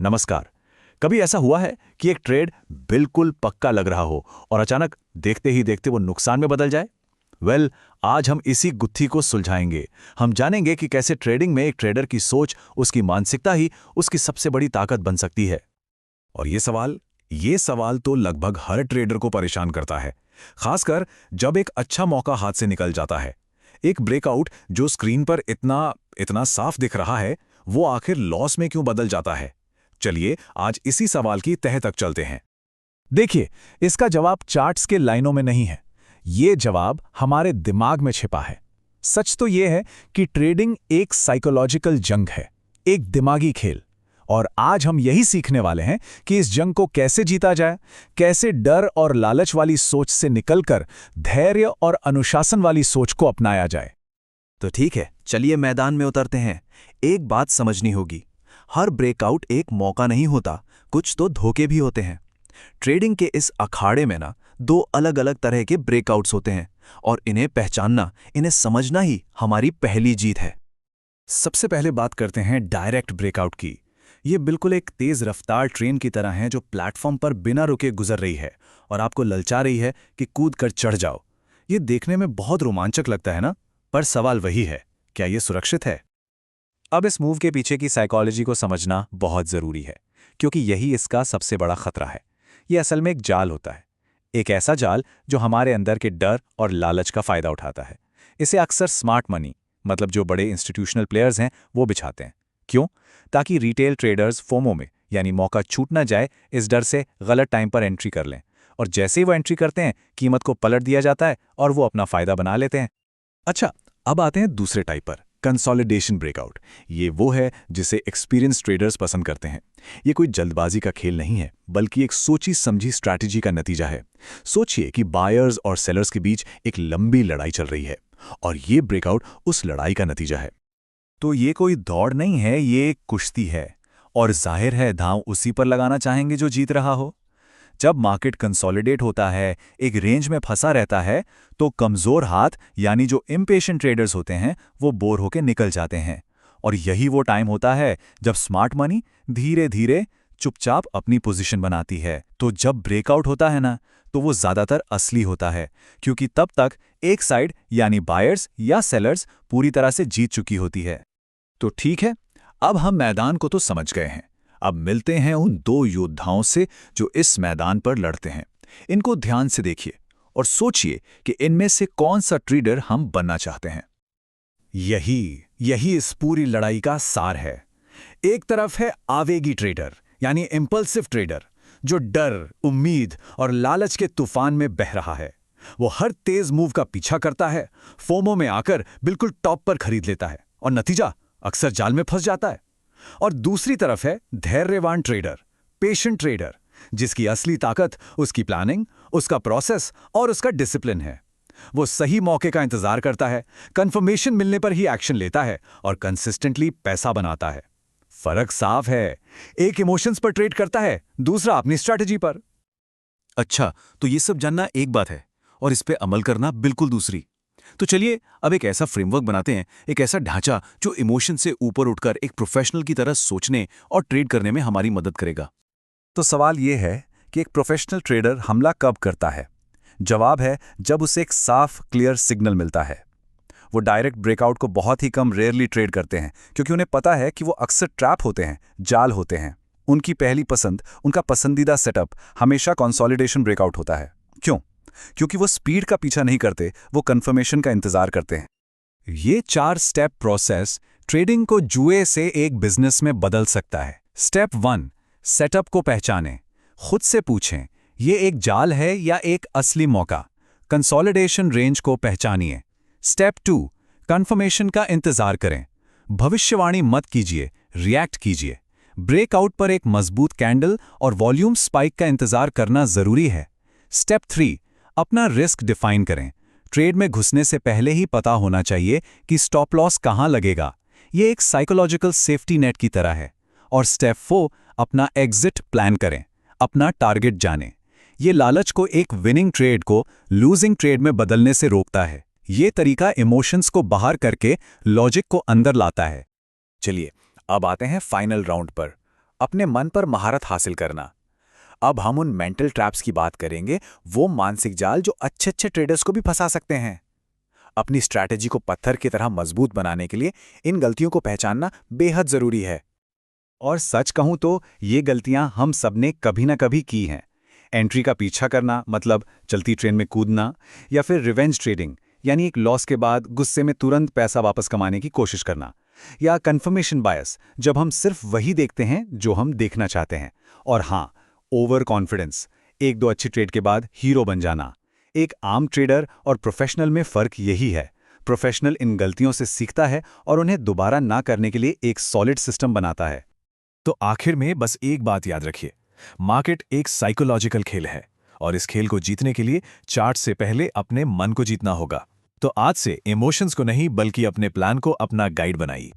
नमस्कार। कभी ऐसा हुआ है कि एक ट्रेड बिल्कुल पक्का लग रहा हो और अचानक देखते ही देखते वो नुकसान में बदल जाए? आज हम इसी गुत्थी को सुलझाएंगे। हम जानेंगे कि कैसे ट्रेडिंग में एक ट्रेडर की सोच, उसकी मानसिकता ही उसकी सबसे बड़ी ताकत बन सकती है। और ये सवाल तो लगभग हर ट्रेडर को परेशान करता है, खासकर जब एक अच्छा मौका हाथ से निकल जाता है। एक ब्रेकआउट जो स्क्रीन पर इतना इतना साफ दिख रहा है, वो आखिर लॉस में क्यों बदल जाता है? चलिए आज इसी सवाल की तह तक चलते हैं। देखिए, इसका जवाब चार्ट्स के लाइनों में नहीं है। ये जवाब हमारे दिमाग में छिपा है। सच तो ये है कि ट्रेडिंग एक साइकोलॉजिकल जंग है, एक दिमागी खेल। और आज हम यही सीखने वाले हैं कि इस जंग को कैसे जीता जाए, कैसे डर और लालच वाली सोच से निकलकर धैर्य और अनुशासन वाली सोच को अपनाया जाए। तो ठीक है, चलिए मैदान में उतरते हैं। एक बात समझनी होगी, हर ब्रेकआउट एक मौका नहीं होता, कुछ तो धोखे भी होते हैं। ट्रेडिंग के इस अखाड़े में दो अलग अलग तरह के ब्रेकआउट्स होते हैं और इन्हें पहचानना, इन्हें समझना ही हमारी पहली जीत है। सबसे पहले बात करते हैं डायरेक्ट ब्रेकआउट की। ये बिल्कुल एक तेज रफ्तार ट्रेन की तरह है जो प्लेटफॉर्म पर बिना रुके गुजर रही है और आपको ललचा रही है कि कूद कर चढ़ जाओ। ये देखने में बहुत रोमांचक लगता है ना, पर सवाल वही है, क्या ये सुरक्षित है? अब इस मूव के पीछे की साइकोलॉजी को समझना बहुत जरूरी है, क्योंकि यही इसका सबसे बड़ा खतरा है। ये असल में एक जाल होता है, एक ऐसा जाल जो हमारे अंदर के डर और लालच का फायदा उठाता है। इसे अक्सर स्मार्ट मनी, मतलब जो बड़े इंस्टीट्यूशनल प्लेयर्स हैं, वो बिछाते हैं। क्यों? ताकि रिटेल ट्रेडर्स फोमो में, यानी मौका छूट ना जाए, इस डर से गलत टाइम पर एंट्री कर लें। और जैसे ही वो एंट्री करते हैं, कीमत को पलट दिया जाता है और वो अपना फायदा बना लेते हैं। अच्छा, अब आते हैं दूसरे टाइप पर, कंसोलिडेशन ब्रेकआउट। ये वो है जिसे एक्सपीरियंस ट्रेडर्स पसंद करते हैं। ये कोई जल्दबाजी का खेल नहीं है, बल्कि एक सोची समझी स्ट्रैटेजी का नतीजा है। सोचिए कि बायर्स और सेलर्स के बीच एक लंबी लड़ाई चल रही है और ये ब्रेकआउट उस लड़ाई का नतीजा है। तो ये कोई दौड़ नहीं है, ये एक कुश्ती है। और जाहिर है दांव उसी पर लगाना चाहेंगे जो जीत रहा हो। जब मार्केट कंसोलिडेट होता है, एक रेंज में फंसा रहता है, तो कमजोर हाथ यानी जो इम्पेशेंट ट्रेडर्स होते हैं, वो बोर होकर निकल जाते हैं। और यही वो टाइम होता है जब स्मार्ट मनी धीरे धीरे चुपचाप अपनी पोजीशन बनाती है। तो जब ब्रेकआउट होता है ना, तो वो ज्यादातर असली होता है, क्योंकि तब तक एक साइड यानी बायर्स या सेलर्स पूरी तरह से जीत चुकी होती है। तो ठीक है, अब हम मैदान को तो समझ गए हैं। अब मिलते हैं उन दो योद्धाओं से जो इस मैदान पर लड़ते हैं। इनको ध्यान से देखिए और सोचिए कि इनमें से कौन सा ट्रेडर हम बनना चाहते हैं। यही इस पूरी लड़ाई का सार है। एक तरफ है आवेगी ट्रेडर, यानी इंपल्सिव ट्रेडर, जो डर, उम्मीद और लालच के तूफान में बह रहा है। वो हर तेज मूव का पीछा करता है, फोमो में आकर बिल्कुल टॉप पर खरीद लेता है और नतीजा अक्सर जाल में फंस जाता है। और दूसरी तरफ है धैर्यवान ट्रेडर, पेशेंट ट्रेडर, जिसकी असली ताकत उसकी प्लानिंग, उसका प्रोसेस और उसका डिसिप्लिन है। वो सही मौके का इंतजार करता है, कंफर्मेशन मिलने पर ही एक्शन लेता है और कंसिस्टेंटली पैसा बनाता है। फर्क साफ है, एक इमोशंस पर ट्रेड करता है, दूसरा अपनी स्ट्रैटेजी पर। अच्छा, तो ये सब जानना एक बात है और इस पे अमल करना बिल्कुल दूसरी। तो चलिए अब एक ऐसा फ्रेमवर्क बनाते हैं, एक ऐसा ढांचा जो इमोशन से ऊपर उठकर एक प्रोफेशनल की तरह सोचने और ट्रेड करने में हमारी मदद करेगा। तो सवाल यह है कि एक प्रोफेशनल ट्रेडर हमला कब करता है? जवाब है जब उसे एक साफ, क्लियर सिग्नल मिलता है। वो डायरेक्ट ब्रेकआउट को बहुत ही कम, रेयरली ट्रेड करते हैं, क्योंकि उन्हें पता है कि वो अक्सर ट्रैप होते हैं, जाल होते हैं। उनकी पहली पसंद, उनका पसंदीदा सेटअप हमेशा कंसोलिडेशन ब्रेकआउट होता है। क्यों? क्योंकि वो स्पीड का पीछा नहीं करते, वो कंफर्मेशन का इंतजार करते हैं। ये 4 स्टेप प्रोसेस ट्रेडिंग को जुए से एक बिजनेस में बदल सकता है। स्टेप 1, सेटअप को पहचानें। खुद से पूछें, ये एक जाल है या एक असली मौका? कंसोलिडेशन रेंज को पहचानिए। स्टेप 2, कंफर्मेशन का इंतजार करें। भविष्यवाणी मत कीजिए, रिएक्ट कीजिए। ब्रेकआउट पर एक मजबूत कैंडल और वॉल्यूम स्पाइक का इंतजार करना जरूरी है। स्टेप 3, अपना रिस्क डिफाइन करें। ट्रेड में घुसने से पहले ही पता होना चाहिए कि स्टॉप लॉस कहां लगेगा। ये एक साइकोलॉजिकल सेफ्टी नेट की तरह है। और स्टेप 4, अपना एग्जिट प्लान करें, अपना टारगेट जानें। ये लालच को एक विनिंग ट्रेड को लूजिंग ट्रेड में बदलने से रोकता है। ये तरीका इमोशंस को बाहर करके लॉजिक को अंदर लाता है। चलिए अब आते हैं फाइनल राउंड पर। अपने मन पर महारत हासिल करना। अब हम उन मेंटल ट्रैप्स की बात करेंगे, वो मानसिक जाल जो अच्छे ट्रेडर्स को भी फंसा सकते हैं। अपनी स्ट्रैटेजी को पत्थर की तरह मजबूत बनाने के लिए इन गलतियों को पहचानना बेहद जरूरी है। और सच कहूं तो ये गलतियां हम सबने कभी ना कभी की हैं। एंट्री का पीछा करना, मतलब चलती ट्रेन में कूदना, या फिर रिवेंज ट्रेडिंग, यानी एक लॉस के बाद गुस्से में तुरंत पैसा वापस कमाने की कोशिश करना, या कन्फर्मेशन बायस, जब हम सिर्फ वही देखते हैं जो हम देखना चाहते हैं। और हाँ, ओवर कॉन्फिडेंस, एक दो अच्छी ट्रेड के बाद हीरो बन जाना। एक आम ट्रेडर और प्रोफेशनल में फ़र्क यही है। प्रोफेशनल इन गलतियों से सीखता है और उन्हें दोबारा ना करने के लिए एक सॉलिड सिस्टम बनाता है। तो आखिर में बस एक बात याद रखिए, मार्केट एक साइकोलॉजिकल खेल है और इस खेल को जीतने के लिए चार्ट से पहले अपने मन को जीतना होगा। तो आज से इमोशंस को नहीं बल्कि अपने प्लान को अपना गाइड बनाइए।